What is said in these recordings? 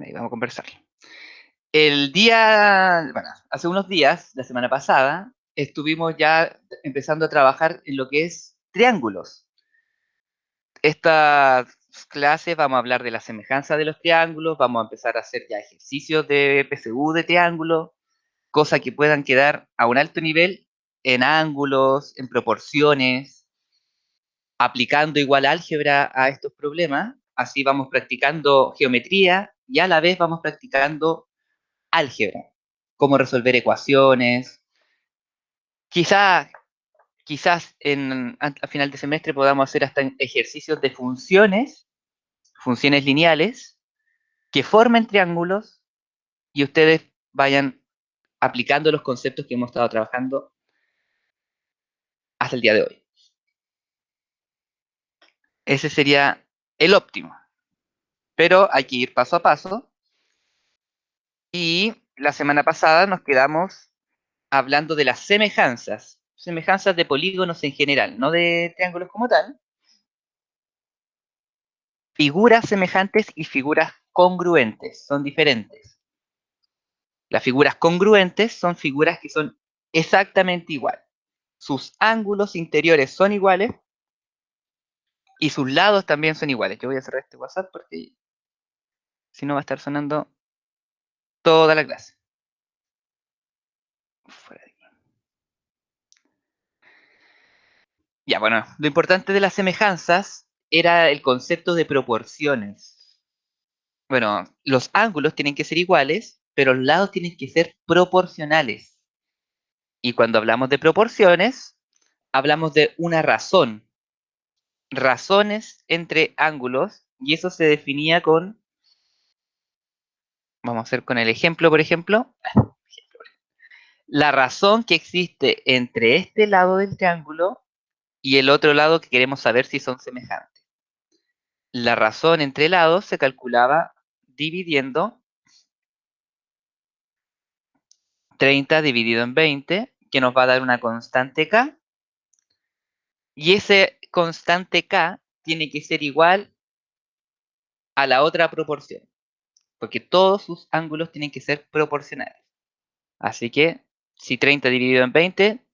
Bueno, ahí vamos a conversar. Hace unos días, la semana pasada, estuvimos ya empezando a trabajar en lo que es triángulos. Esta clase vamos a hablar de la semejanza de los triángulos, vamos a empezar a hacer ya ejercicios de PSU de triángulos, cosas que puedan quedar a un alto nivel en ángulos, en proporciones, aplicando igual álgebra a estos problemas. Así vamos practicando geometría y a la vez vamos practicando álgebra, cómo resolver ecuaciones. Quizás, a final de semestre podamos hacer hasta ejercicios de funciones lineales, que formen triángulos y ustedes vayan aplicando los conceptos que hemos estado trabajando hasta el día de hoy. Ese sería el óptimo. Pero hay que ir paso a paso. Y la semana pasada nos quedamos hablando de las semejanzas de polígonos en general, no de triángulos como tal. Figuras semejantes y figuras congruentes son diferentes. Las figuras congruentes son figuras que son exactamente iguales. Sus ángulos interiores son iguales y sus lados también son iguales. Yo voy a cerrar este WhatsApp porque si no va a estar sonando toda la clase. Fuera de aquí. Ya, bueno, lo importante de las semejanzas era el concepto de proporciones. Bueno, los ángulos tienen que ser iguales, pero los lados tienen que ser proporcionales. Y cuando hablamos de proporciones, hablamos de una razón, razones entre ángulos, y eso se definía vamos a hacer con el ejemplo, por ejemplo, la razón que existe entre este lado del triángulo y el otro lado que queremos saber si son semejantes. La razón entre lados se calculaba dividiendo 30 dividido en 20, que nos va a dar una constante K, y ese constante K tiene que ser igual a la otra proporción, porque todos sus ángulos tienen que ser proporcionales. Así que si 30 dividido en 20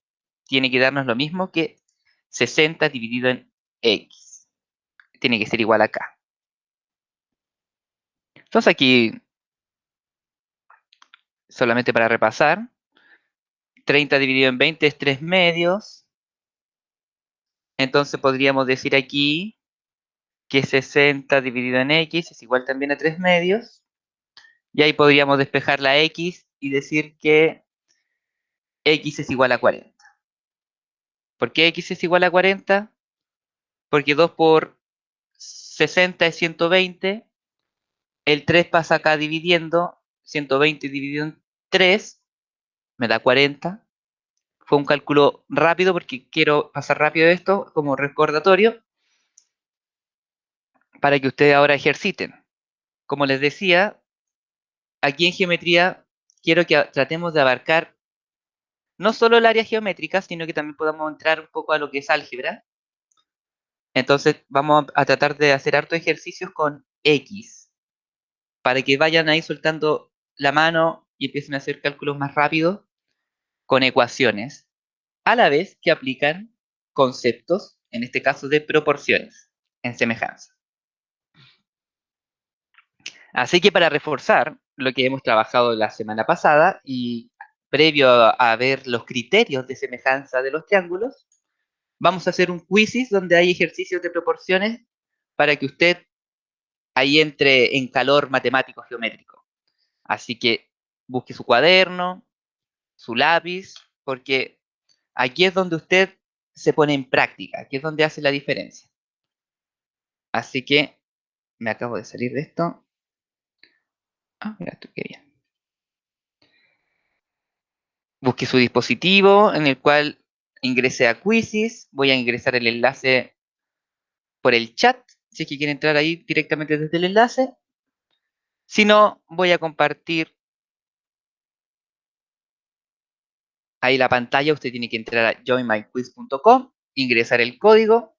tiene que darnos lo mismo que 60 dividido en X. Tiene que ser igual a K. Entonces aquí, solamente para repasar, 30 dividido en 20 es 3 medios. Entonces podríamos decir aquí que 60 dividido en X es igual también a 3 medios. Y ahí podríamos despejar la X y decir que X es igual a 40. ¿Por qué X es igual a 40? Porque 2 por 60 es 120. El 3 pasa acá dividiendo. 120 dividido en 3 me da 40. Fue un cálculo rápido porque quiero pasar rápido esto como recordatorio para que ustedes ahora ejerciten. Como les decía, aquí en geometría quiero que tratemos de abarcar no solo el área geométrica, sino que también podamos entrar un poco a lo que es álgebra. Entonces vamos a tratar de hacer hartos ejercicios con X, para que vayan ahí soltando la mano y empiecen a hacer cálculos más rápidos con ecuaciones, a la vez que aplican conceptos, en este caso de proporciones, en semejanza. Así que para reforzar lo que hemos trabajado la semana pasada y previo a ver los criterios de semejanza de los triángulos, vamos a hacer un quizzes donde hay ejercicios de proporciones para que usted ahí entre en calor matemático geométrico. Así que busque su cuaderno, su lápiz, porque aquí es donde usted se pone en práctica, aquí es donde hace la diferencia. Así que me acabo de salir de esto. Ah, mira, esto qué bien. Busque su dispositivo en el cual ingrese a Quizzes. Voy a ingresar el enlace por el chat, si es que quiere entrar ahí directamente desde el enlace. Si no, voy a compartir ahí la pantalla. Usted tiene que entrar a joinmyquiz.com, ingresar el código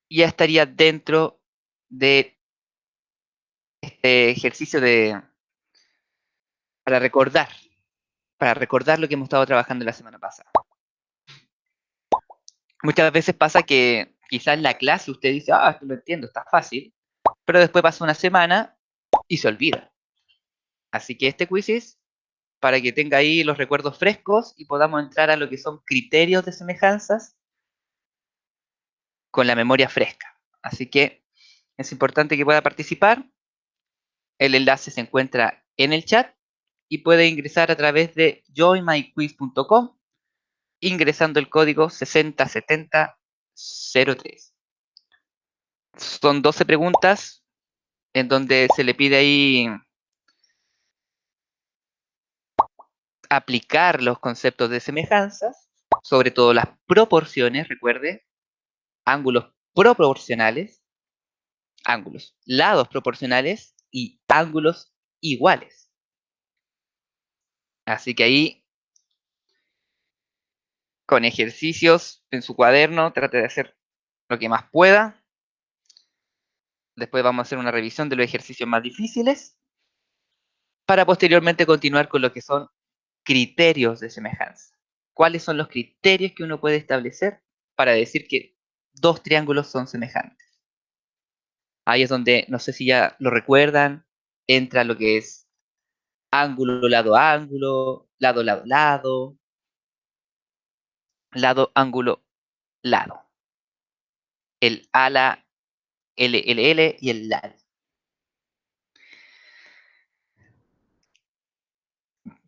y ya estaría dentro de ejercicio para recordar, lo que hemos estado trabajando la semana pasada. Muchas veces pasa que quizás en la clase usted dice, esto lo entiendo, está fácil, pero después pasa una semana y se olvida. Así que este quiz es para que tenga ahí los recuerdos frescos y podamos entrar a lo que son criterios de semejanzas con la memoria fresca. Así que es importante que pueda participar. El enlace se encuentra en el chat y puede ingresar a través de joinmyquiz.com ingresando el código 607003. Son 12 preguntas en donde se le pide ahí aplicar los conceptos de semejanzas, sobre todo las proporciones, recuerde, ángulos proporcionales, lados proporcionales y ángulos iguales. Así que ahí, con ejercicios en su cuaderno, trate de hacer lo que más pueda. Después vamos a hacer una revisión de los ejercicios más difíciles para posteriormente continuar con lo que son criterios de semejanza. ¿Cuáles son los criterios que uno puede establecer para decir que dos triángulos son semejantes? Ahí es donde, no sé si ya lo recuerdan, entra lo que es ángulo, lado, ángulo, lado, lado, lado, lado, ángulo, lado. El ala, L y el lado.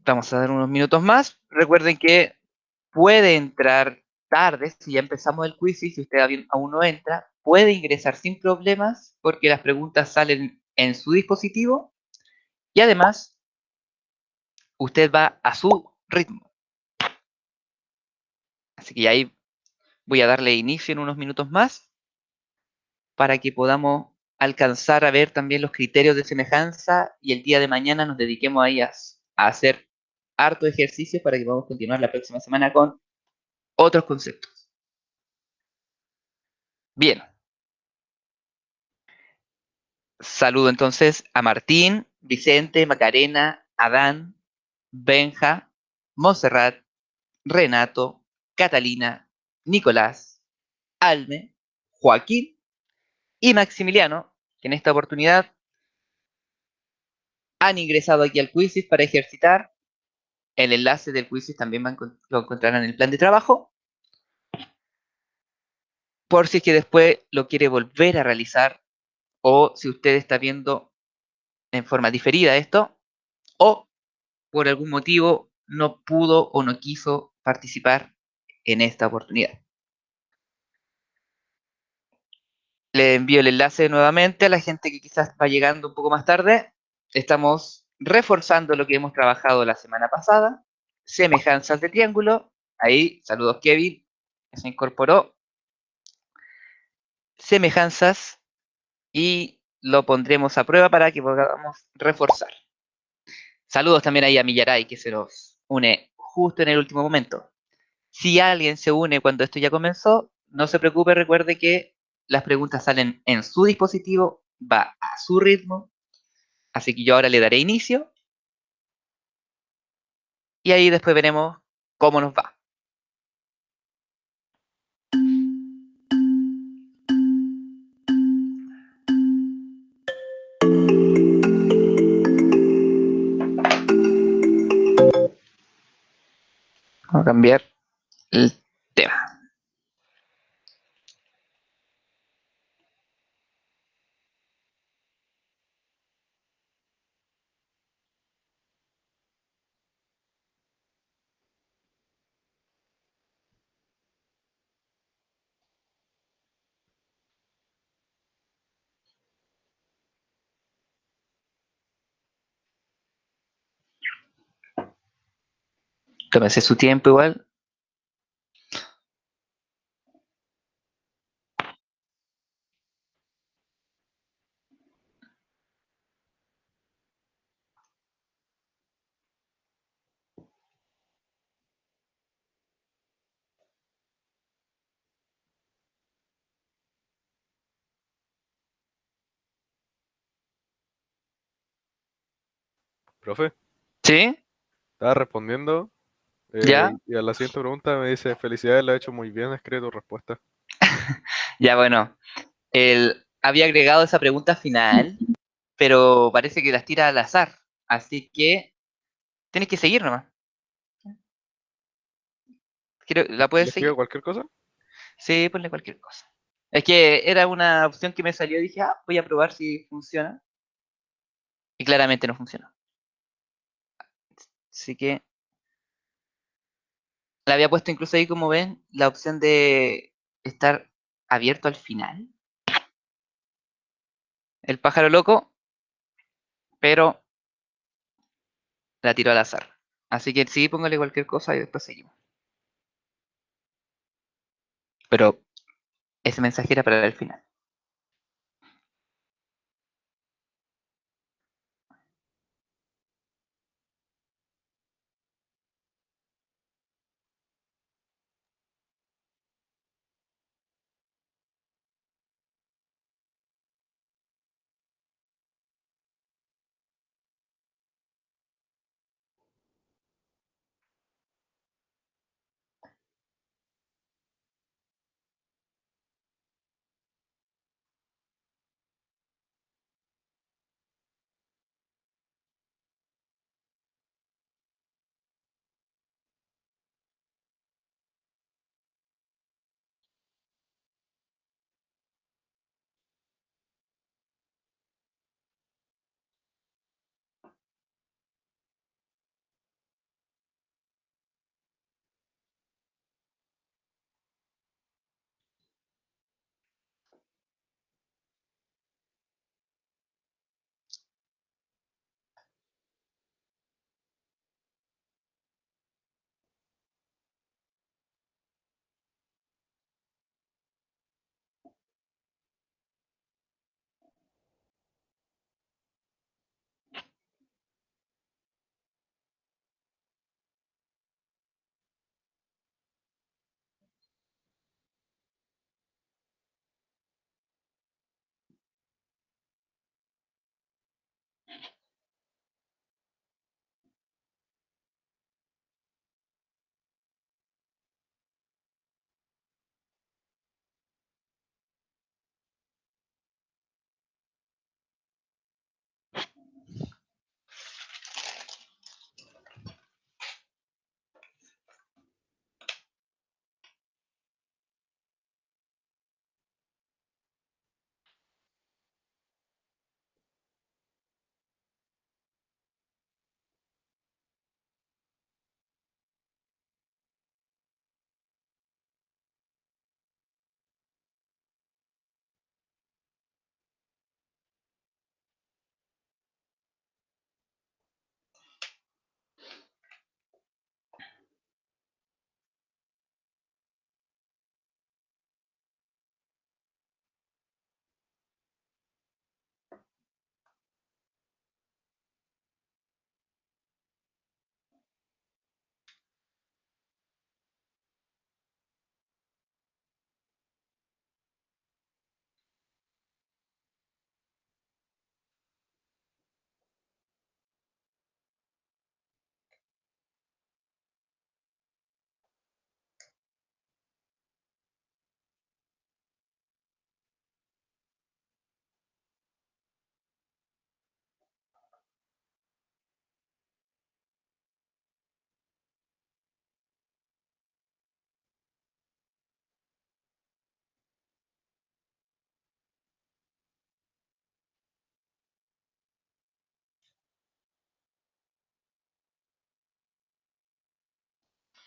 Vamos a dar unos minutos más. Recuerden que puede entrar tarde, si ya empezamos el quiz y si usted aún no entra, puede ingresar sin problemas porque las preguntas salen en su dispositivo y además usted va a su ritmo. Así que ahí voy a darle inicio en unos minutos más para que podamos alcanzar a ver también los criterios de semejanza y el día de mañana nos dediquemos ahí a hacer harto ejercicio para que podamos continuar la próxima semana con otros conceptos. Bien. Saludo entonces a Martín, Vicente, Macarena, Adán, Benja, Montserrat, Renato, Catalina, Nicolás, Alme, Joaquín y Maximiliano, que en esta oportunidad han ingresado aquí al Quizzes para ejercitar. El enlace del Quizzes también lo encontrarán en el plan de trabajo. Por si es que después lo quiere volver a realizar o si usted está viendo en forma diferida esto o por algún motivo no pudo o no quiso participar en esta oportunidad. Le envío el enlace nuevamente a la gente que quizás va llegando un poco más tarde. Estamos reforzando lo que hemos trabajado la semana pasada. Semejanzas de triángulo. Ahí, saludos Kevin, que se incorporó. Semejanzas y lo pondremos a prueba para que podamos reforzar. Saludos también ahí a Millaray, que se nos une justo en el último momento. Si alguien se une cuando esto ya comenzó, no se preocupe, recuerde que las preguntas salen en su dispositivo, va a su ritmo, así que yo ahora le daré inicio y ahí después veremos cómo nos va. Vamos a cambiar el tema. Tómese su tiempo igual. Profe, ¿Sí? estaba respondiendo ¿Ya? y a la siguiente pregunta me dice, felicidades, lo ha hecho muy bien, escribe tu respuesta. Ya, bueno. Él había agregado esa pregunta final, pero parece que las tira al azar. Así que tienes que seguir nomás. ¿La ¿Le puedes escribo seguir? cualquier cosa? Sí, ponle cualquier cosa. Es que era una opción que me salió y dije, ah, voy a probar si funciona. Y claramente no funcionó. Así que la había puesto incluso ahí, como ven, la opción de estar abierto al final. El pájaro loco, pero la tiró al azar. Así que sí, póngale cualquier cosa y después seguimos. Pero ese mensaje era para el final.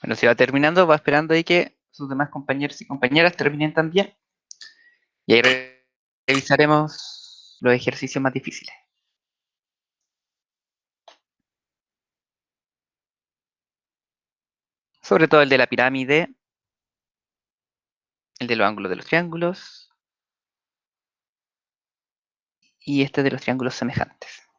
Bueno, si va terminando, va esperando ahí que sus demás compañeros y compañeras terminen también. Y ahí revisaremos los ejercicios más difíciles. Sobre todo el de la pirámide, el de los ángulos de los triángulos y este de los triángulos semejantes.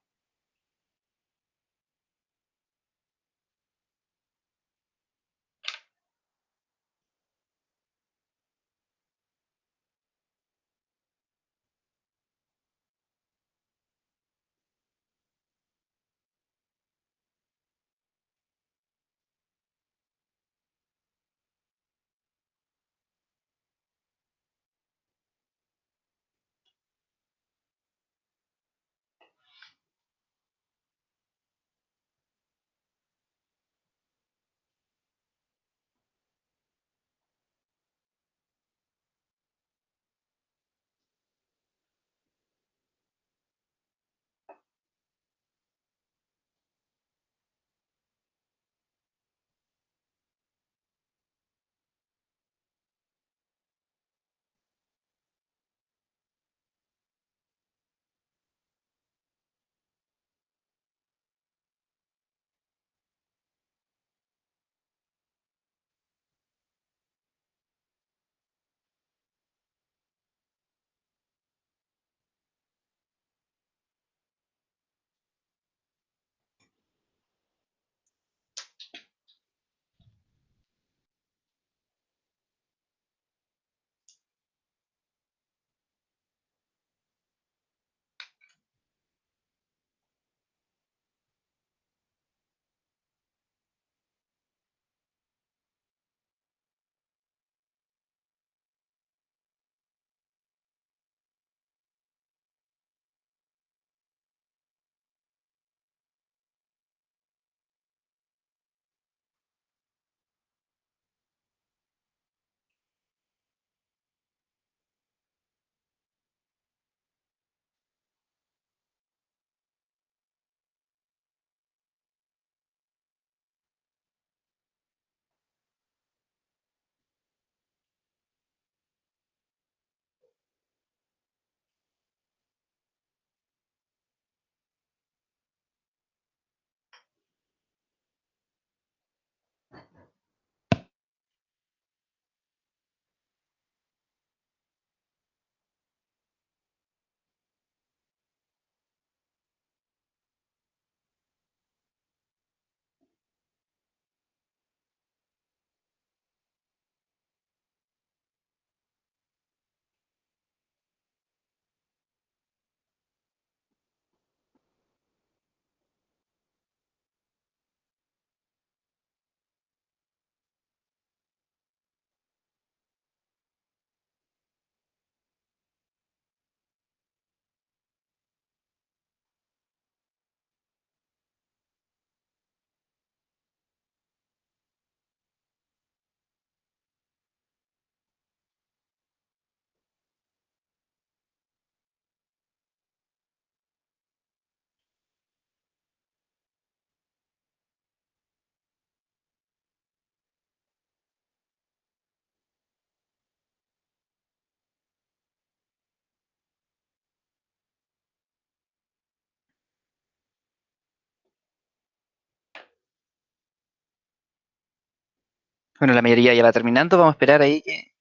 Bueno, la mayoría ya va terminando. Vamos a esperar ahí que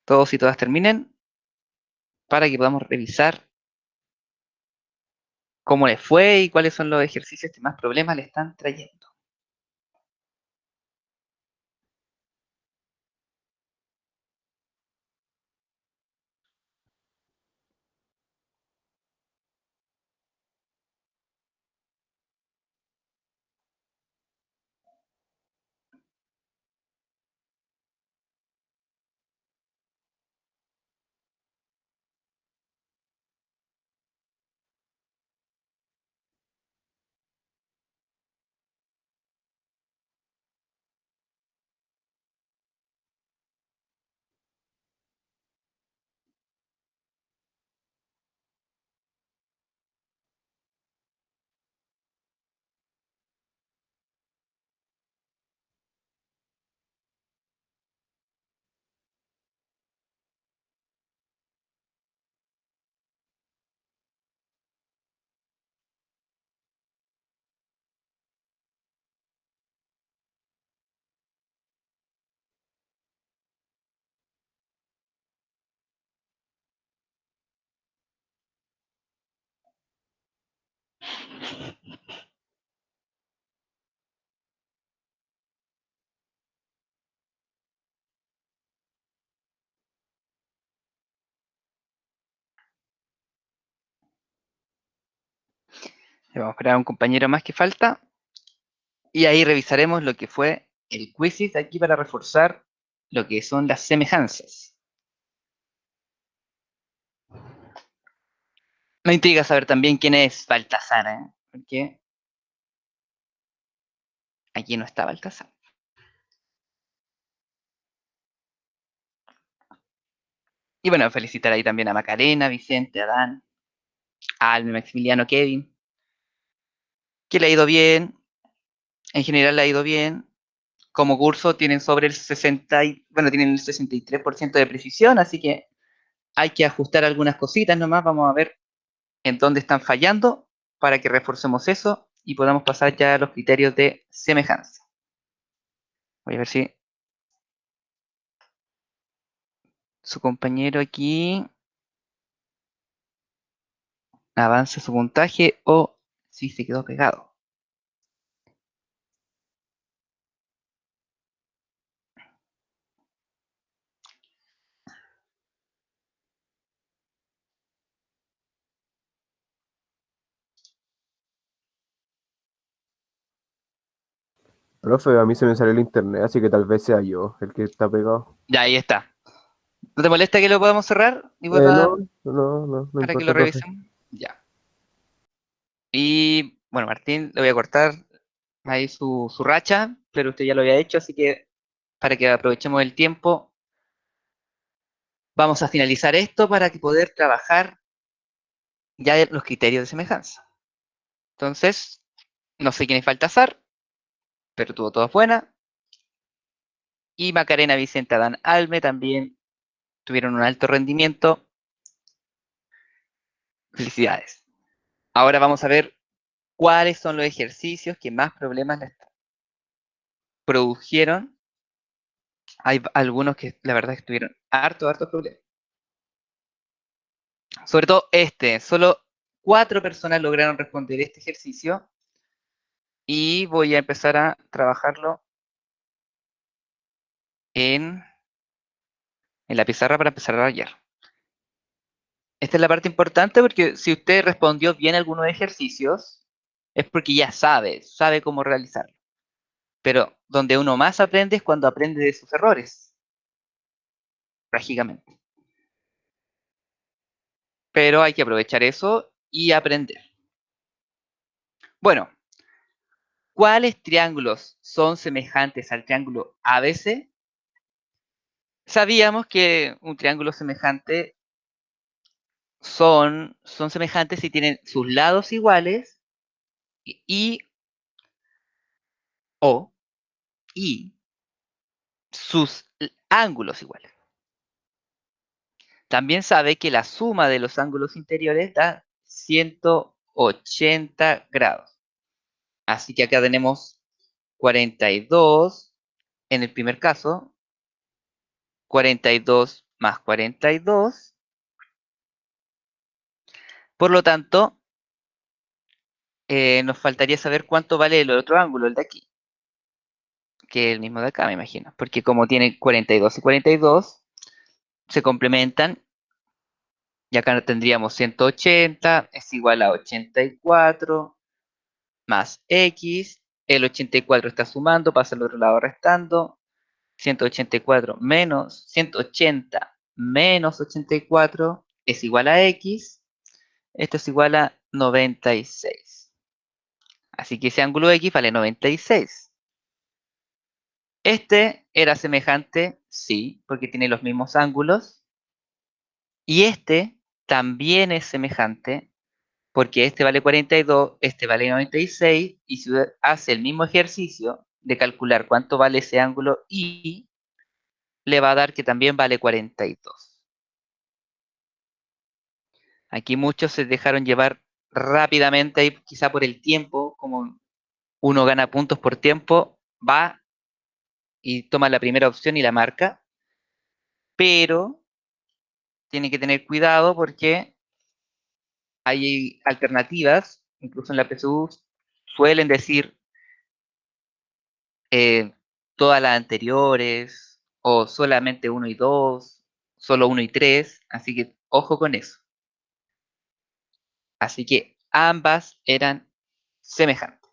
todos y todas terminen para que podamos revisar cómo les fue y cuáles son los ejercicios que más problemas le están trayendo. Vamos a esperar a un compañero más que falta y ahí revisaremos lo que fue el quizzes aquí para reforzar lo que son las semejanzas. Me intriga saber también quién es Baltasar, ¿eh? Porque aquí no está Baltasar. Y bueno, felicitar ahí también a Macarena, Vicente, Adán, Alme, Maximiliano, Kevin, que le ha ido bien, en general le ha ido bien. Como curso tienen sobre el 60 bueno, tienen el 63% de precisión, así que hay que ajustar algunas cositas nomás. Vamos a ver en dónde están fallando para que reforcemos eso y podamos pasar ya a los criterios de semejanza. Voy a ver si su compañero aquí avanza su puntaje o si se quedó pegado. Profe, a mí se me salió el internet, así que tal vez sea yo el que está pegado. Ya, ahí está. ¿No te molesta que lo podamos cerrar y No, vuelva no para que lo importa, profe. revisen? Ya. Y bueno, Martín, le voy a cortar ahí su racha, pero usted ya lo había hecho, así que para que aprovechemos el tiempo, vamos a finalizar esto para que poder trabajar ya los criterios de semejanza. Entonces, no sé quién es Baltasar, pero tuvo todas buenas. Y Macarena, Vicente, Adán, Alme también tuvieron un alto rendimiento. Felicidades. Ahora vamos a ver cuáles son los ejercicios que más problemas les produjeron. Hay algunos que la verdad es que tuvieron hartos problemas. Sobre todo este, solo 4 personas lograron responder este ejercicio y voy a empezar a trabajarlo en, en la pizarra para empezar a rayar. Esta es la parte importante porque si usted respondió bien a algunos ejercicios, es porque ya sabe cómo realizarlo. Pero donde uno más aprende es cuando aprende de sus errores, prácticamente. Pero hay que aprovechar eso y aprender. Bueno, ¿cuáles triángulos son semejantes al triángulo ABC? Sabíamos que un triángulo semejante son semejantes si tienen sus lados iguales y o y sus ángulos iguales. También sabe que la suma de los ángulos interiores da 180 grados. Así que acá tenemos 42 en el primer caso, 42 más 42. Por lo tanto, nos faltaría saber cuánto vale el otro ángulo, el de aquí, que es el mismo de acá, me imagino. Porque como tiene 42 y 42, se complementan. Y acá tendríamos 180 es igual a 84 más x. El 84 está sumando, pasa al otro lado restando. 184 menos 180 menos 84 es igual a x. Esto es igual a 96. Así que ese ángulo x vale 96. Este era semejante, sí, porque tiene los mismos ángulos. Y este también es semejante, porque este vale 42, este vale 96, y si hace el mismo ejercicio de calcular cuánto vale ese ángulo y le va a dar que también vale 42. Aquí muchos se dejaron llevar rápidamente, ahí quizá por el tiempo, como uno gana puntos por tiempo, va y toma la primera opción y la marca, pero tiene que tener cuidado porque hay alternativas, incluso en la PSU suelen decir todas las anteriores, o solamente uno y 2, solo uno y 3, así que ojo con eso. Así que ambas eran semejantes.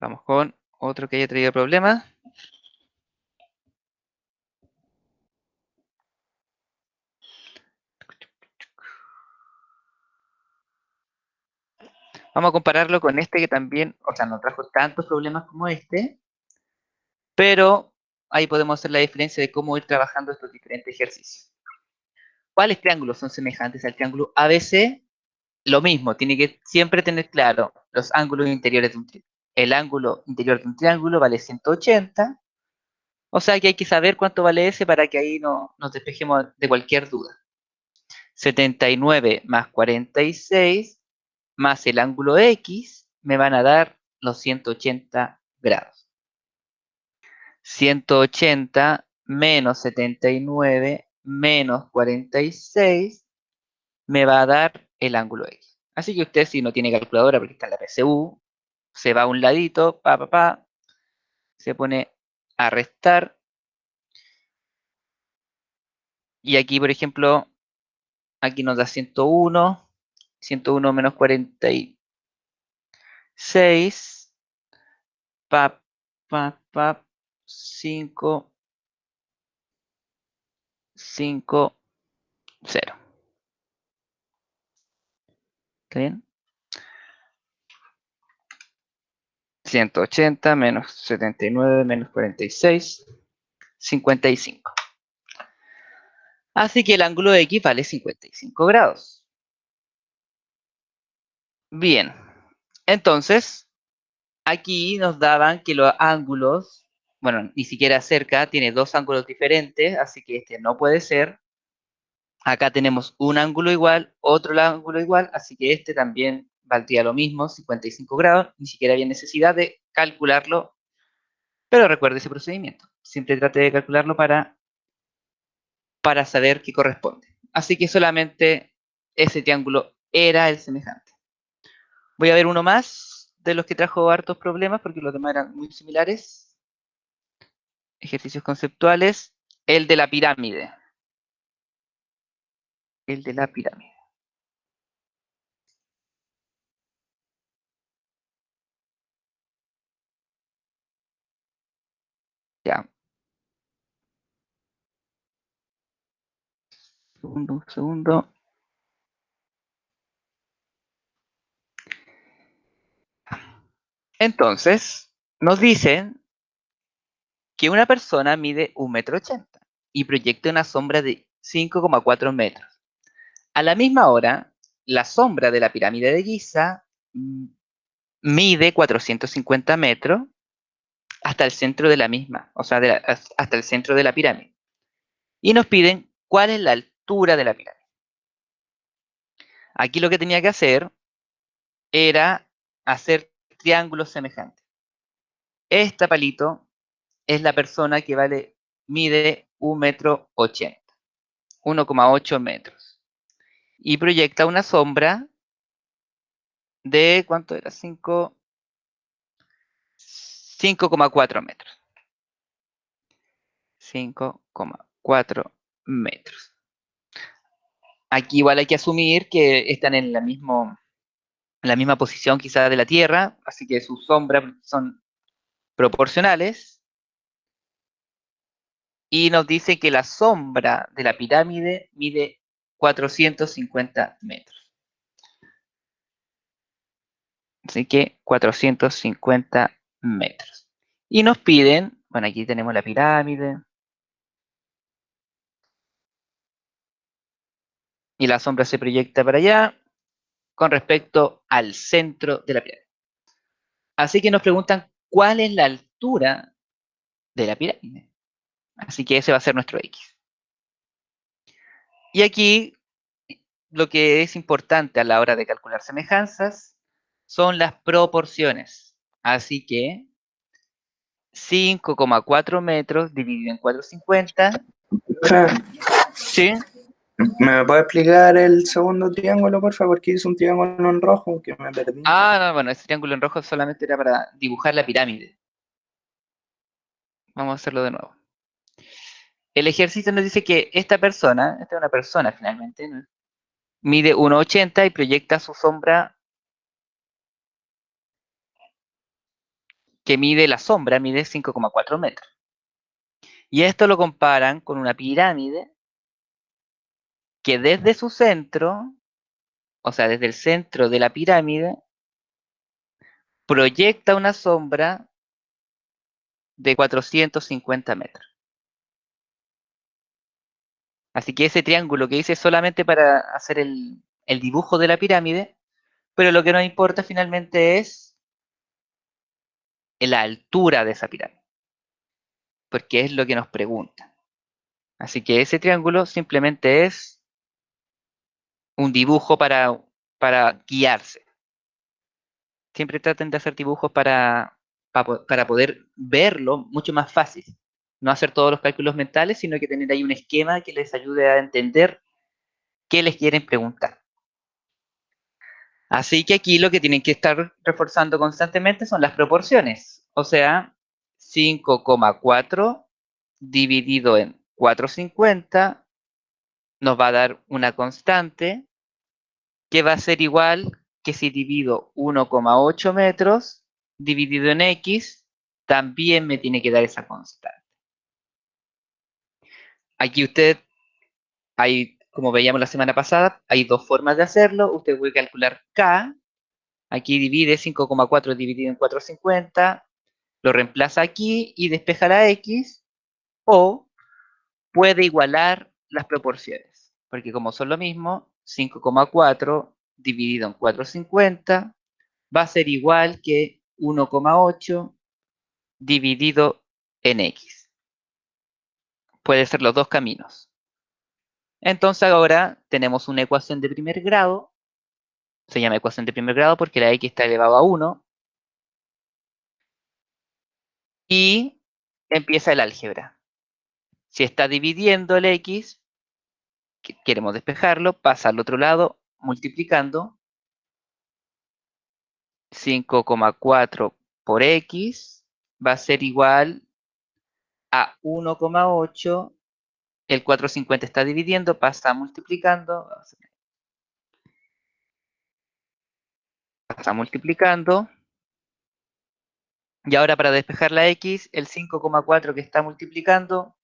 Vamos con otro que haya traído problemas. Vamos a compararlo con este que también, o sea, no trajo tantos problemas como este, pero ahí podemos hacer la diferencia de cómo ir trabajando estos diferentes ejercicios. ¿Cuáles triángulos son semejantes al triángulo ABC? Lo mismo, tiene que siempre tener claro los ángulos interiores de un triángulo. El ángulo interior de un triángulo vale 180, o sea que hay que saber cuánto vale ese para que ahí no nos despejemos de cualquier duda. 79 más 46 más el ángulo X me van a dar los 180 grados. 180 menos 79 menos 46 me va a dar el ángulo X. Así que usted, si no tiene calculadora porque está en la PSU, se va a un ladito, se pone a restar. Y aquí, por ejemplo, aquí nos da 101, 101 menos 46, pa, 5, 5, 0. ¿Está bien? 180 menos 79 menos 46, 55. Así que el ángulo de X vale 55 grados. Bien, entonces, aquí nos daban que los ángulos, bueno, ni siquiera cerca, tiene dos ángulos diferentes, así que este no puede ser. Acá tenemos un ángulo igual, otro ángulo igual, así que este también valdría lo mismo, 55 grados, ni siquiera había necesidad de calcularlo, pero recuerde ese procedimiento. Siempre trate de calcularlo para saber qué corresponde. Así que solamente ese triángulo era el semejante. Voy a ver uno más de los que trajo hartos problemas, porque los demás eran muy similares. Ejercicios conceptuales. El de la pirámide. El de la pirámide. Ya. Un segundo. Entonces, nos dicen que una persona mide 1,80 m y proyecta una sombra de 5,4 metros. A la misma hora, la sombra de la pirámide de Giza mide 450 metros hasta el centro de la misma, o sea, hasta el centro de la pirámide. Y nos piden cuál es la altura de la pirámide. Aquí lo que tenía que hacer era hacer triángulos semejantes. Esta palito es la persona que mide 1,80 m, 1,8 metros. Y proyecta una sombra de, ¿cuánto era? 5,4 metros. 5,4 metros. Aquí igual hay que asumir que están en la misma posición quizás de la Tierra, así que sus sombras son proporcionales. Y nos dice que la sombra de la pirámide mide 450 metros. Así que 450 metros. Y nos piden, bueno, aquí tenemos la pirámide. Y la sombra se proyecta para allá con respecto al centro de la pirámide. Así que nos preguntan cuál es la altura de la pirámide. Así que ese va a ser nuestro X. Y aquí lo que es importante a la hora de calcular semejanzas son las proporciones. Así que 5,4 metros dividido en 450. ¿Sí? ¿Me puede explicar el segundo triángulo, por favor? Porque hice un triángulo en rojo que me perdí. No, bueno, ese triángulo en rojo solamente era para dibujar la pirámide. Vamos a hacerlo de nuevo. El ejercicio nos dice que esta es una persona finalmente, ¿no? Mide 1,80 y proyecta su sombra, la sombra mide 5,4 metros. Y esto lo comparan con una pirámide que desde su centro, o sea, desde el centro de la pirámide, proyecta una sombra de 450 metros. Así que ese triángulo que hice es solamente para hacer el dibujo de la pirámide, pero lo que nos importa finalmente es la altura de esa pirámide, porque es lo que nos preguntan. Así que ese triángulo simplemente es un dibujo para guiarse. Siempre traten de hacer dibujos para poder verlo mucho más fácil. No hacer todos los cálculos mentales, sino que tener ahí un esquema que les ayude a entender qué les quieren preguntar. Así que aquí lo que tienen que estar reforzando constantemente son las proporciones. O sea, 5,4 dividido en 450 nos va a dar una constante que va a ser igual que si divido 1,8 metros dividido en X, también me tiene que dar esa constante. Aquí como veíamos la semana pasada, hay dos formas de hacerlo. Usted puede calcular K. Aquí divide 5,4 dividido en 450, lo reemplaza aquí y despeja la X, o puede igualar las proporciones, porque como son lo mismo, 5,4 dividido en 450 va a ser igual que 1,8 dividido en X. Puede ser los dos caminos. Entonces ahora tenemos una ecuación de primer grado. Se llama ecuación de primer grado porque la X está elevado a 1. Y empieza el álgebra. Si está dividiendo el X, queremos despejarlo, pasa al otro lado multiplicando 5,4 por X va a ser igual a 1,8. El 450 está dividiendo, pasa multiplicando. Y ahora para despejar la X, el 5,4 que está multiplicando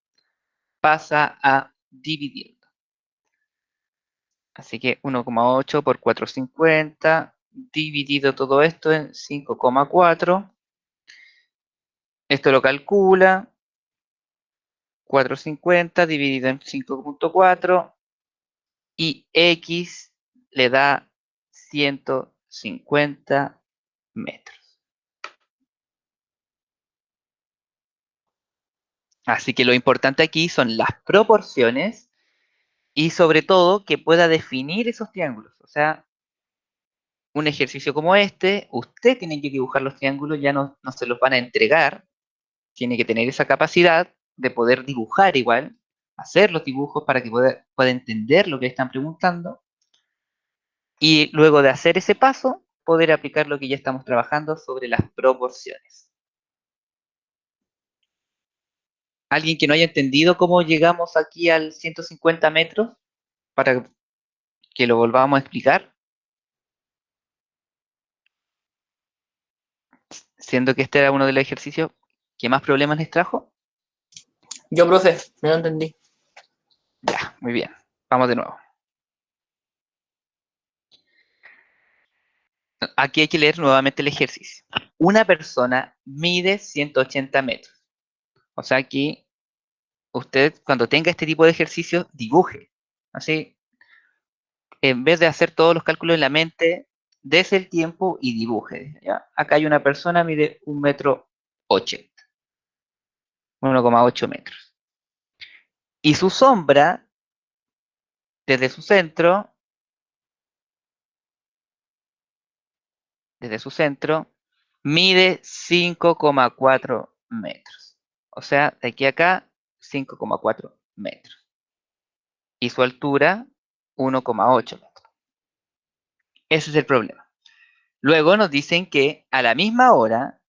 pasa a dividiendo. Así que 1,8 por 450 dividido todo esto en 5,4. Esto lo calcula. 450 dividido en 5,4 y X le da 150 metros. Así que lo importante aquí son las proporciones y sobre todo que pueda definir esos triángulos. O sea, un ejercicio como este, usted tiene que dibujar los triángulos, ya no se los van a entregar, tiene que tener esa capacidad de poder dibujar igual, hacer los dibujos para que pueda entender lo que le están preguntando, y luego de hacer ese paso, poder aplicar lo que ya estamos trabajando sobre las proporciones. ¿Alguien que no haya entendido cómo llegamos aquí al 150 metros? Para que lo volvamos a explicar. Siendo que este era uno de los ejercicios que más problemas les trajo. Yo, profe, no lo entendí. Ya, muy bien. Vamos de nuevo. Aquí hay que leer nuevamente el ejercicio. Una persona mide 180 metros. O sea, aquí usted, cuando tenga este tipo de ejercicios, dibuje. Así, en vez de hacer todos los cálculos en la mente, dese el tiempo y dibuje. ¿Ya? Acá hay una persona, mide 1,80 m, 1,8 metros. Y su sombra, desde su centro, mide 5,4 metros. O sea, de aquí a acá, 5,4 metros. Y su altura, 1,8 metros. Ese es el problema. Luego nos dicen que a la misma hora,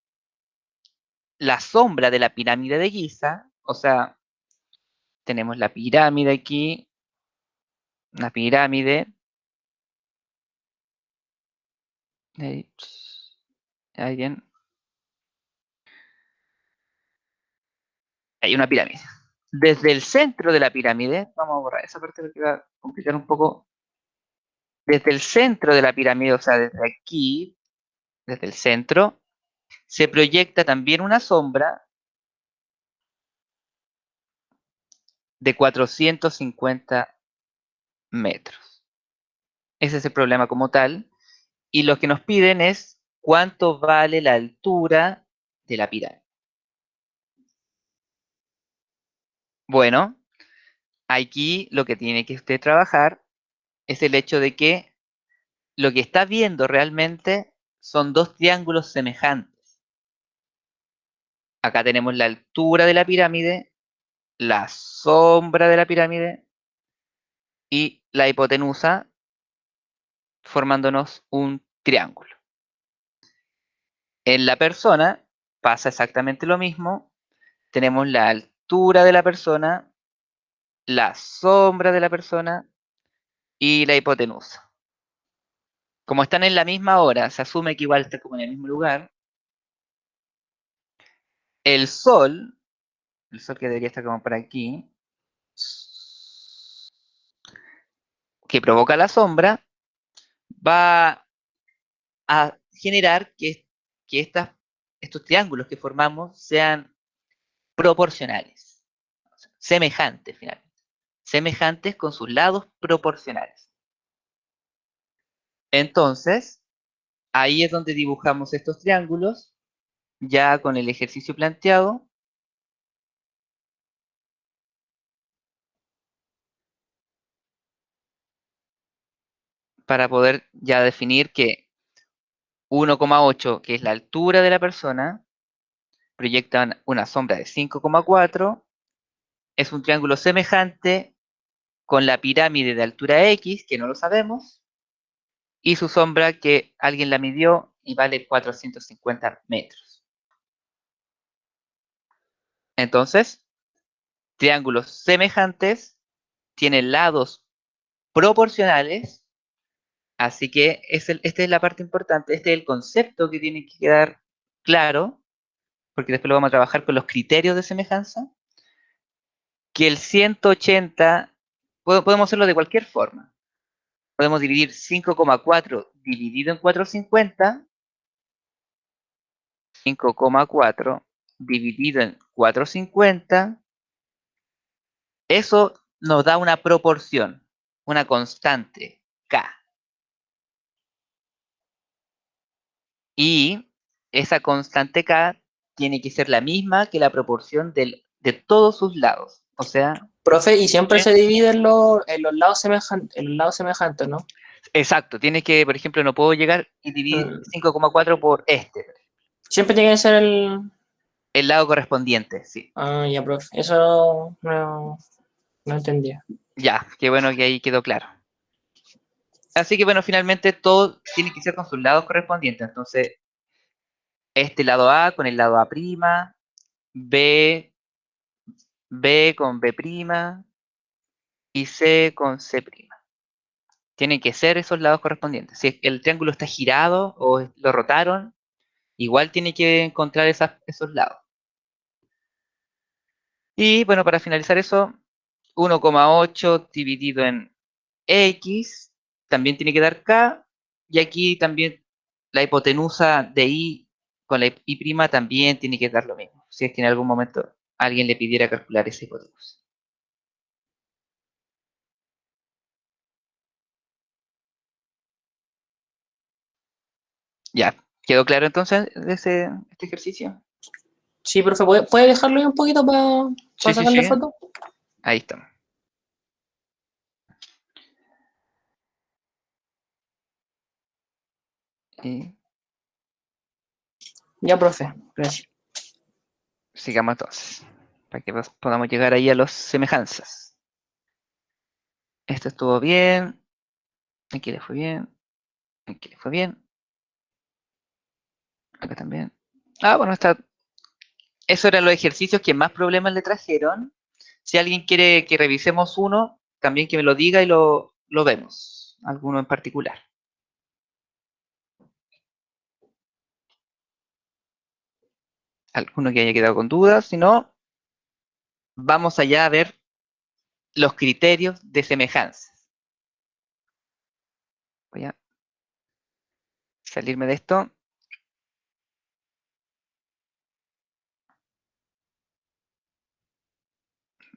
la sombra de la pirámide de Giza, o sea, tenemos la pirámide aquí, una pirámide. Ahí bien. Hay una pirámide. Desde el centro de la pirámide, vamos a borrar esa parte porque va a complicar un poco. Desde el centro de la pirámide, o sea, desde aquí, desde el centro, se proyecta también una sombra de 450 metros. Ese es el problema como tal. Y lo que nos piden es cuánto vale la altura de la pirámide. Bueno, aquí lo que tiene que usted trabajar es el hecho de que lo que está viendo realmente son dos triángulos semejantes. Acá tenemos la altura de la pirámide, la sombra de la pirámide y la hipotenusa, formándonos un triángulo. En la persona pasa exactamente lo mismo. Tenemos la altura de la persona, la sombra de la persona y la hipotenusa. Como están en la misma hora, se asume que igual está como en el mismo lugar. El sol que debería estar como por aquí, que provoca la sombra, va a generar que estos triángulos que formamos sean proporcionales, semejantes finalmente, semejantes con sus lados proporcionales. Entonces, ahí es donde dibujamos estos triángulos, ya con el ejercicio planteado. Para poder ya definir que 1,8, que es la altura de la persona, proyectan una sombra de 5,4, es un triángulo semejante con la pirámide de altura X, que no lo sabemos, y su sombra que alguien la midió y vale 450 metros. Entonces, triángulos semejantes tienen lados proporcionales, así que esta es la parte importante, este es el concepto que tiene que quedar claro, porque después lo vamos a trabajar con los criterios de semejanza, que el 180, podemos hacerlo de cualquier forma. Podemos dividir 5,4 dividido en 450, 5,4 dividido en 450, eso nos da una proporción, una constante, K. Y esa constante K tiene que ser la misma que la proporción de todos sus lados. O sea, Profe, y siempre se divide en los lados semejantes, ¿no? Exacto, tienes que, por ejemplo, no puedo llegar y dividir 5,4 por este. Siempre tiene que ser El lado correspondiente, sí. Ah, ya, profe. Eso no entendía. Ya, qué bueno que ahí quedó claro. Así que bueno, finalmente todo tiene que ser con sus lados correspondientes. Entonces, este lado A con el lado A', B, B con B' y C con C'. Tienen que ser esos lados correspondientes. Si el triángulo está girado o lo rotaron, igual tiene que encontrar esos lados. Y bueno, para finalizar eso, 1,8 dividido en X también tiene que dar K. Y aquí también la hipotenusa de Y con la Y' también tiene que dar lo mismo. Si es que en algún momento alguien le pidiera calcular esa hipotenusa. Ya, ¿quedó claro entonces este ejercicio? Sí, profe, ¿puede dejarlo ahí un poquito para Sí, sí, sacarle sí. foto? Ahí estamos. Y Ya, profe. Gracias. sigamos entonces, para que podamos llegar ahí a las semejanzas. Esto estuvo bien, aquí le fue bien, aquí le fue bien, acá también. Ah, bueno, esos eran los ejercicios que más problemas le trajeron. Si alguien quiere que revisemos uno, también que me lo diga y lo vemos, alguno en particular. Alguno que haya quedado con dudas, si no, vamos allá a ver los criterios de semejanza. Voy a salirme de esto.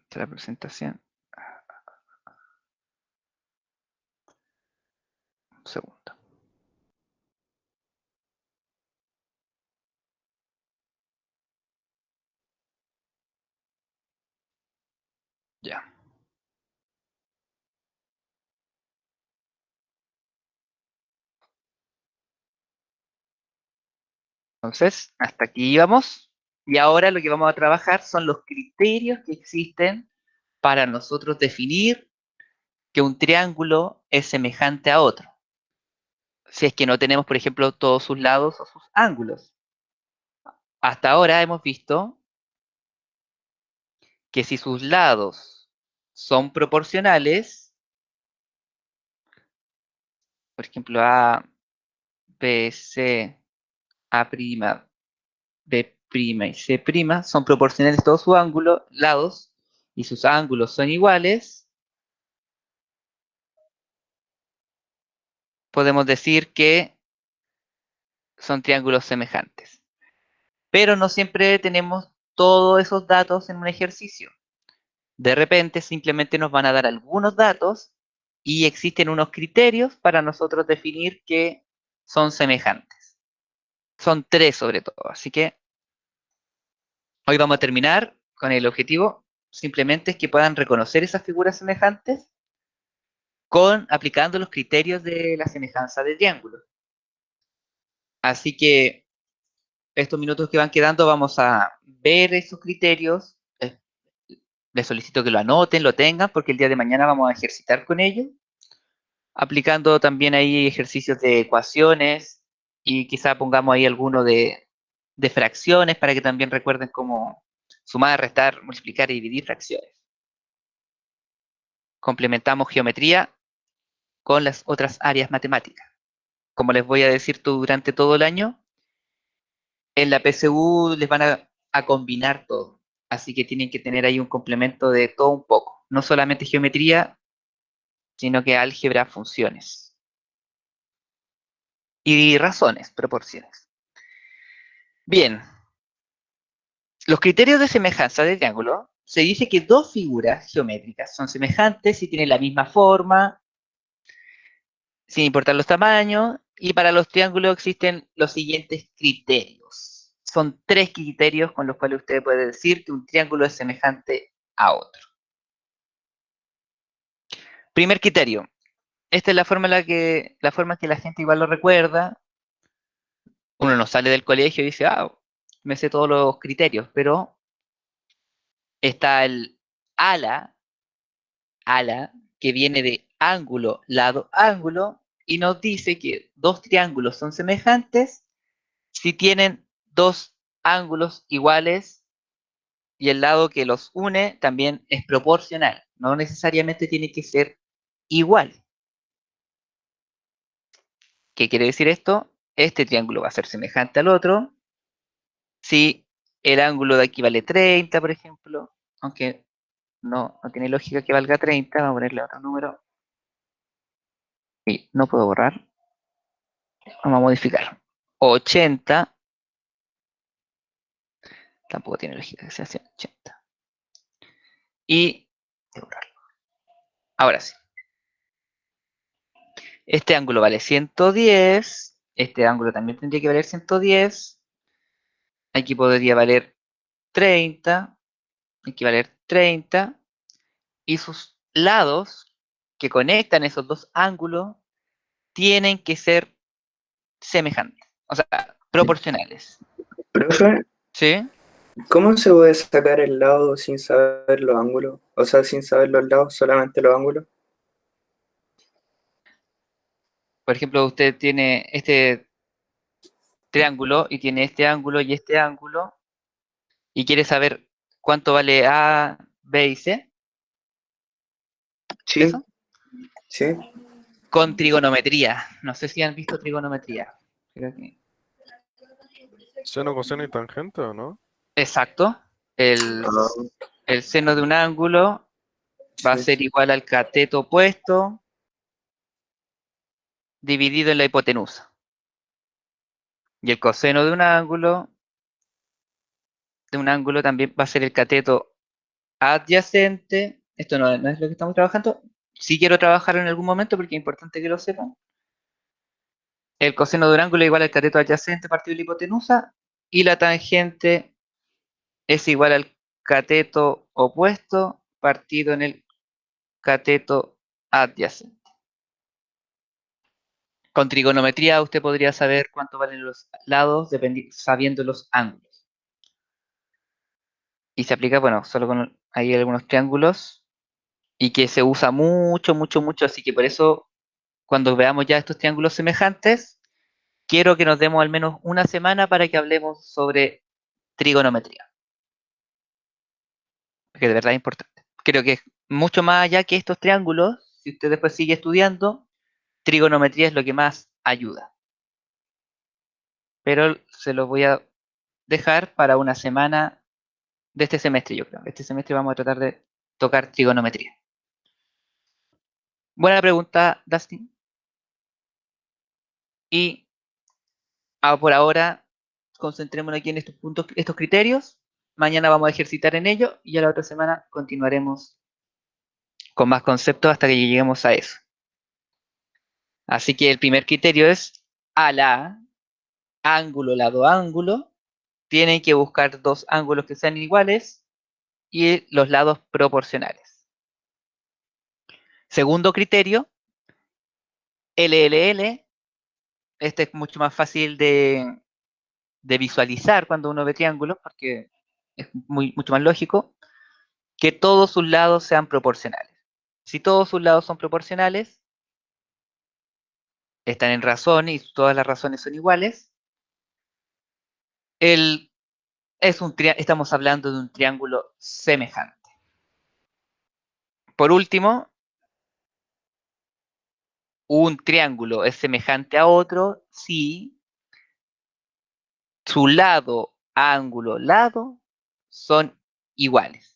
De la presentación. Un segundo. Ya. Entonces, hasta aquí íbamos. Y ahora lo que vamos a trabajar son los criterios que existen para nosotros definir que un triángulo es semejante a otro. Si es que no tenemos, por ejemplo, todos sus lados o sus ángulos. Hasta ahora hemos visto que si sus lados son proporcionales, por ejemplo, A, B, C, A', B' y C' son proporcionales todos sus ángulos, lados, y sus ángulos son iguales, podemos decir que son triángulos semejantes. Pero no siempre tenemos todos esos datos en un ejercicio. De repente simplemente nos van a dar algunos datos y existen unos criterios para nosotros definir que son semejantes. Son 3 sobre todo, así que hoy vamos a terminar con el objetivo simplemente es que puedan reconocer esas figuras semejantes aplicando los criterios de la semejanza de triángulos. Así que estos minutos que van quedando vamos a ver esos criterios. Les solicito que lo anoten, lo tengan, porque el día de mañana vamos a ejercitar con ellos, aplicando también ahí ejercicios de ecuaciones y quizá pongamos ahí alguno de fracciones para que también recuerden cómo sumar, restar, multiplicar y dividir fracciones. Complementamos geometría con las otras áreas matemáticas. Como les voy a decir durante todo el año, en la PSU les van a combinar todo. Así que tienen que tener ahí un complemento de todo un poco. No solamente geometría, sino que álgebra, funciones. Y razones, proporciones. Bien. Los criterios de semejanza de triángulo se dice que dos figuras geométricas son semejantes si tienen la misma forma, sin importar los tamaños, y para los triángulos existen los siguientes criterios. Son 3 criterios con los cuales usted puede decir que un triángulo es semejante a otro. Primer criterio, esta es la forma en que la gente igual lo recuerda. Uno no sale del colegio y dice, ah, me sé todos los criterios, pero está el ala, que viene de ángulo, lado, ángulo, y nos dice que dos triángulos son semejantes si tienen dos ángulos iguales y el lado que los une también es proporcional. No necesariamente tiene que ser igual. ¿Qué quiere decir esto? Este triángulo va a ser semejante al otro si el ángulo de aquí vale 30, por ejemplo, aunque no tiene lógica que valga 30, vamos a ponerle otro número. Y no puedo borrar. Vamos a modificar. 80. Tampoco tiene lógica que sea 80. Y ahora sí. Este ángulo vale 110. Este ángulo también tendría que valer 110. Aquí podría valer 30. Aquí valer 30. Y sus lados que conectan esos dos ángulos tienen que ser semejantes. O sea, proporcionales. Profe, ¿Sí? ¿cómo se puede sacar el lado sin saber los ángulos? O sea, sin saber los lados, solamente los ángulos. Por ejemplo, usted tiene este triángulo y tiene este ángulo y este ángulo y quiere saber cuánto vale A, B y C. Sí, ¿Eso? sí. Con trigonometría. No sé si han visto trigonometría. Creo que... Seno, coseno y tangente, ¿o no? Exacto. El, Ah, el seno de un ángulo va a sí. ser igual al cateto opuesto dividido en la hipotenusa. Y el coseno de un ángulo también va a ser el cateto adyacente. Esto no es lo que estamos trabajando. Sí quiero trabajar en algún momento porque es importante que lo sepan. El coseno de un ángulo es igual al cateto adyacente partido de la hipotenusa y la tangente es igual al cateto opuesto partido en el cateto adyacente. Con trigonometría usted podría saber cuánto valen los lados sabiendo los ángulos. Y se aplica, bueno, solo con hay algunos triángulos y que se usa mucho, mucho, mucho. Así que por eso, cuando veamos ya estos triángulos semejantes, quiero que nos demos al menos una semana para que hablemos sobre trigonometría. Que de verdad es importante. Creo que es mucho más allá que estos triángulos. Si usted después sigue estudiando, trigonometría es lo que más ayuda. Pero se lo voy a dejar para una semana de este semestre, yo creo. Este semestre vamos a tratar de tocar trigonometría. Buena pregunta, Dustin. Y por ahora, concentrémonos aquí en estos puntos, estos criterios. Mañana vamos a ejercitar en ello y ya la otra semana continuaremos con más conceptos hasta que lleguemos a eso. Así que el primer criterio es a la ángulo, lado, ángulo. Tienen que buscar dos ángulos que sean iguales y los lados proporcionales. Segundo criterio, LLL. Este es mucho más fácil de visualizar cuando uno ve triángulos porque es mucho más lógico que todos sus lados sean proporcionales. Si todos sus lados son proporcionales, están en razón y todas las razones son iguales, estamos hablando de un triángulo semejante. Por último, un triángulo es semejante a otro si su lado, ángulo, lado son iguales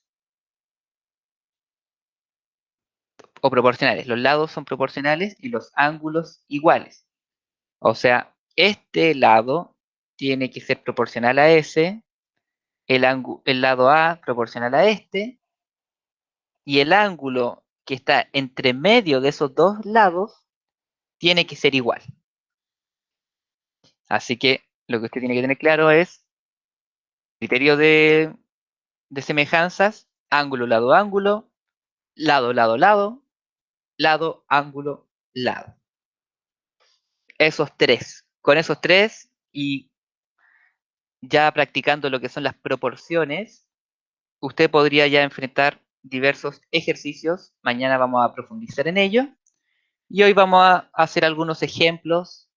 o proporcionales. Los lados son proporcionales y los ángulos iguales. O sea, este lado tiene que ser proporcional a ese, el lado A proporcional a este, y el ángulo que está entre medio de esos dos lados tiene que ser igual. Así que lo que usted tiene que tener claro es criterio de semejanzas, ángulo, lado, ángulo, lado, lado, lado, lado, ángulo, lado. Esos tres. Con esos tres y ya practicando lo que son las proporciones, usted podría ya enfrentar diversos ejercicios. Mañana vamos a profundizar en ello. Y hoy vamos a hacer algunos ejemplos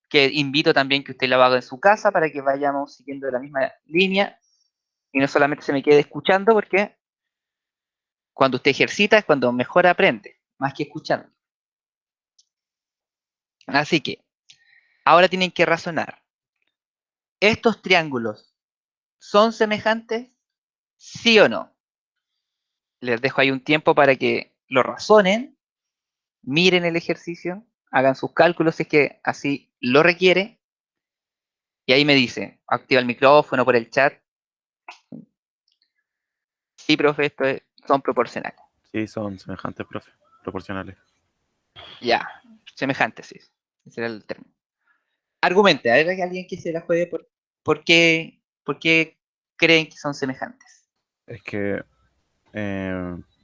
que invito también que usted lo haga en su casa para que vayamos siguiendo la misma línea y no solamente se me quede escuchando, porque cuando usted ejercita es cuando mejor aprende, más que escuchando. Así que, ahora tienen que razonar. ¿Estos triángulos son semejantes? ¿Sí o no? Les dejo ahí un tiempo para que lo razonen, miren el ejercicio, hagan sus cálculos si es que así lo requiere, y ahí me dice, activa el micrófono por el chat. Sí, profe, son proporcionales. Sí, son semejantes, profe, proporcionales. Ya, semejantes, sí. Ese era el término. Argumente, a ver, hay alguien que se la juegue por qué creen que son semejantes. Es que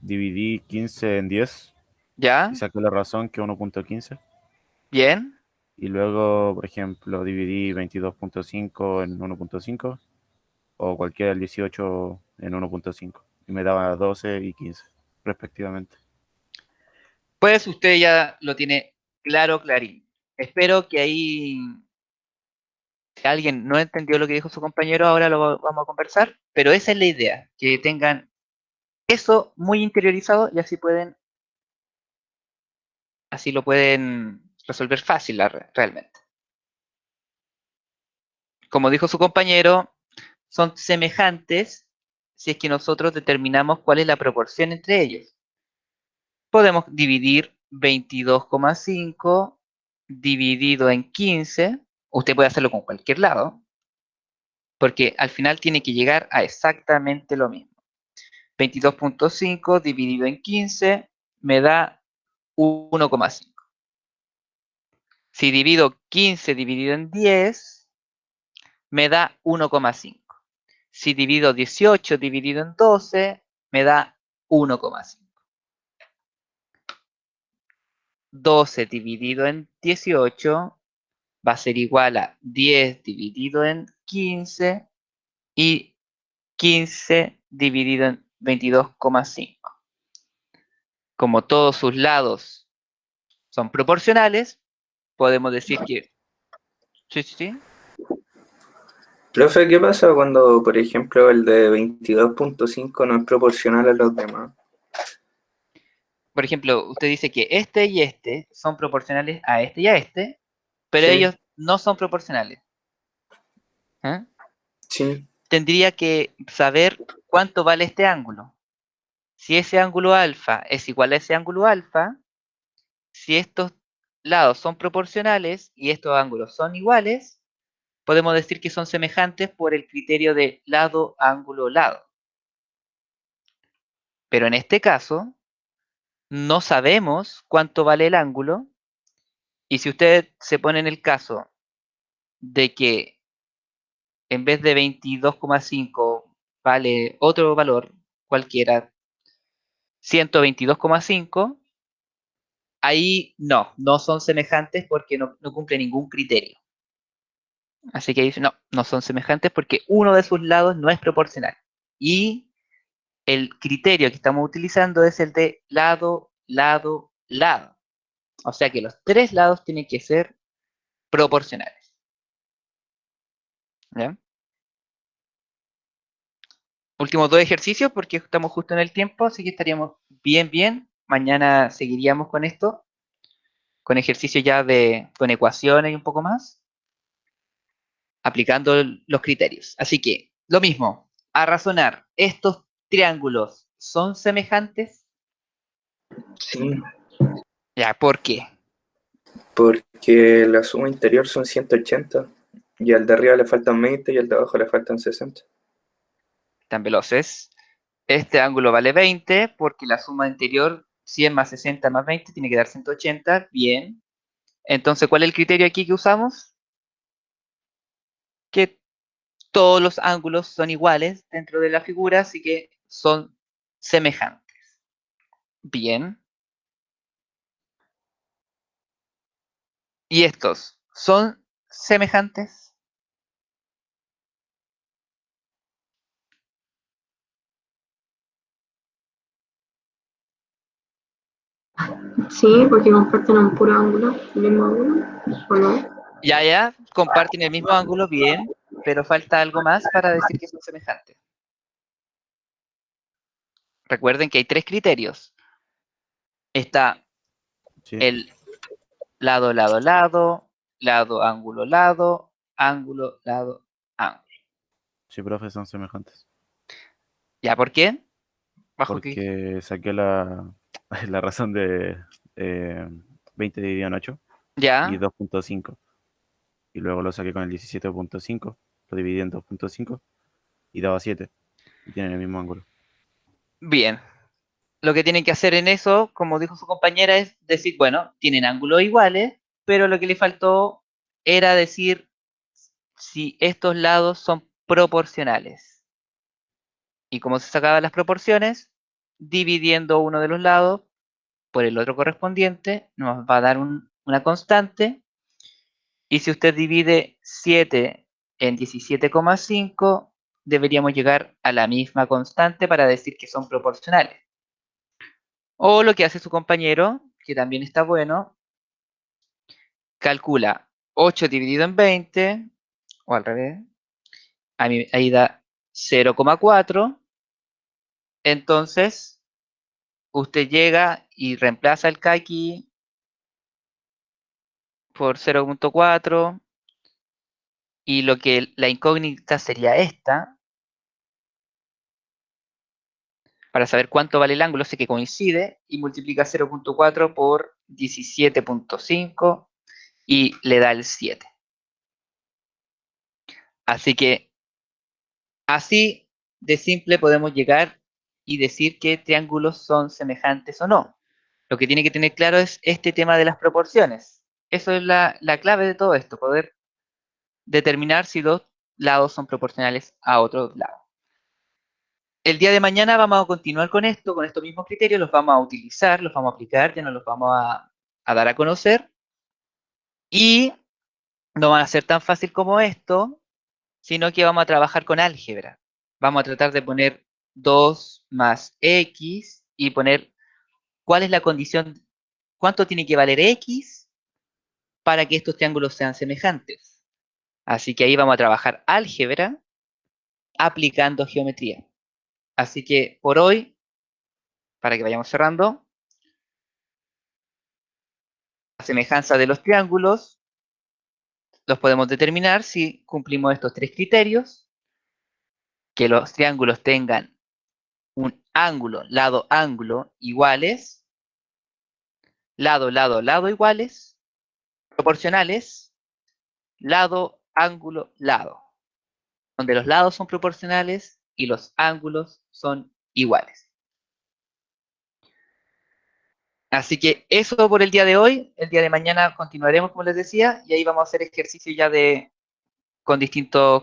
dividí 15 en 10 ¿Ya? y saqué la razón que 1.15. ¿Bien? Y luego, por ejemplo, dividí 22.5 en 1.5 o cualquiera del 18 en 1.5. Y me daba 12 y 15, respectivamente. Pues usted ya lo tiene claro, clarín. Espero que ahí, si alguien no entendió lo que dijo su compañero, ahora lo vamos a conversar, pero esa es la idea, que tengan eso muy interiorizado y así lo pueden resolver fácil realmente. Como dijo su compañero, son semejantes si es que nosotros determinamos cuál es la proporción entre ellos. Podemos dividir 22,5 dividido en 15. Usted puede hacerlo con cualquier lado, porque al final tiene que llegar a exactamente lo mismo. 22.5 dividido en 15 me da 1,5. Si divido 15 dividido en 10, me da 1,5. Si divido 18 dividido en 12, me da 1,5. 12 dividido en 18 va a ser igual a 10 dividido en 15 y 15 dividido en 22,5. Como todos sus lados son proporcionales, podemos decir que... Sí. Profe, ¿qué pasa cuando, por ejemplo, el de 22.5 no es proporcional a los demás? Por ejemplo, usted dice que este y este son proporcionales a este y a este, pero Sí, ellos no son proporcionales. ¿Eh? sí. Tendría que saber cuánto vale este ángulo. Si ese ángulo alfa es igual a ese ángulo alfa, si estos lados son proporcionales y estos ángulos son iguales, podemos decir que son semejantes por el criterio de lado, ángulo, lado. Pero en este caso, no sabemos cuánto vale el ángulo, y si usted se pone en el caso de que en vez de 22,5 vale otro valor cualquiera, 122,5, ahí no son semejantes porque no cumple ningún criterio. Así que dice, no son semejantes porque uno de sus lados no es proporcional. Y el criterio que estamos utilizando es el de lado, lado, lado. O sea que los tres lados tienen que ser proporcionales. ¿Ya? Últimos dos ejercicios porque estamos justo en el tiempo, así que estaríamos bien. Mañana seguiríamos con esto, con ejercicios ya con ecuaciones y un poco más, aplicando los criterios. Así que, lo mismo, a razonar, ¿estos triángulos son semejantes? Sí, Ya, ¿por qué? porque la suma interior son 180 y al de arriba le faltan 20 y al de abajo le faltan 60. Tan veloces. Este ángulo vale 20 porque la suma anterior, 100 más 60 más 20, tiene que dar 180. Bien. Entonces, ¿cuál es el criterio aquí que usamos? Que todos los ángulos son iguales dentro de la figura, así que son semejantes. Bien. ¿Y estos son semejantes? Sí, porque comparten un puro ángulo, el mismo ángulo, ¿o no? Ya, comparten el mismo ángulo, bien, pero falta algo más para decir que son semejantes. Recuerden que hay 3 criterios. Está Sí, el lado, lado, lado, lado, ángulo, lado, ángulo, lado, ángulo. sí, profe, son semejantes. ¿Ya por qué? ¿Bajo qué? Porque saqué la, la razón de 20 dividido en 8 y Ya, 2.5. Y luego lo saqué con el 17.5, lo dividí en 2.5 y daba 7. Y tienen el mismo ángulo. bien. Lo que tienen que hacer en eso, como dijo su compañera, es decir, bueno, tienen ángulos iguales, pero lo que le faltó era decir si estos lados son proporcionales. Y como se sacaban las proporciones, dividiendo uno de los lados por el otro correspondiente, nos va a dar una constante. Y si usted divide 7 en 17,5, deberíamos llegar a la misma constante para decir que son proporcionales. O lo que hace su compañero, que también está bueno, calcula 8 dividido en 20, o al revés, ahí da 0,4. Entonces, usted llega y reemplaza el K aquí por 0,4, y lo que la incógnita sería esta, para saber cuánto vale el ángulo, sé que coincide, y multiplica 0,4 por 17,5 y le da el 7. Así que así de simple podemos llegar y decir qué triángulos son semejantes o no. Lo que tiene que tener claro es este tema de las proporciones. Eso es la clave de todo esto, poder determinar si dos lados son proporcionales a otro lado. El día de mañana vamos a continuar con esto, con estos mismos criterios, los vamos a utilizar, los vamos a aplicar, ya nos los vamos a dar a conocer. Y no van a ser tan fácil como esto, sino que vamos a trabajar con álgebra. Vamos a tratar de poner 2 más x y poner cuál es la condición, cuánto tiene que valer x para que estos triángulos sean semejantes. Así que ahí vamos a trabajar álgebra aplicando geometría. Así que por hoy, para que vayamos cerrando, la semejanza de los triángulos los podemos determinar si cumplimos estos 3 criterios: que los triángulos tengan un ángulo, lado, ángulo iguales, lado, lado, lado iguales, proporcionales, lado, ángulo, lado, donde los lados son proporcionales y los ángulos son iguales. Así que eso por el día de hoy. El día de mañana continuaremos, como les decía, y ahí vamos a hacer ejercicio ya con distintos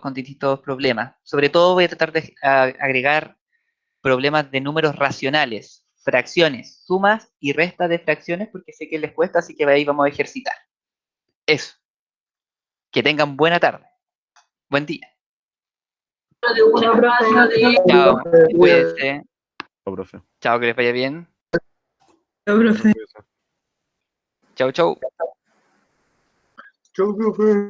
problemas. Sobre todo voy a tratar de agregar problemas de números racionales, fracciones, sumas y restas de fracciones, porque sé que les cuesta, así que ahí vamos a ejercitar. Eso. Que tengan buena tarde. Buen día. Chao, profe. Chao. Cuídense. Oh, profe. Chao, que les vaya bien. Bueno, cuídese. Chau, chau. Chau, profe.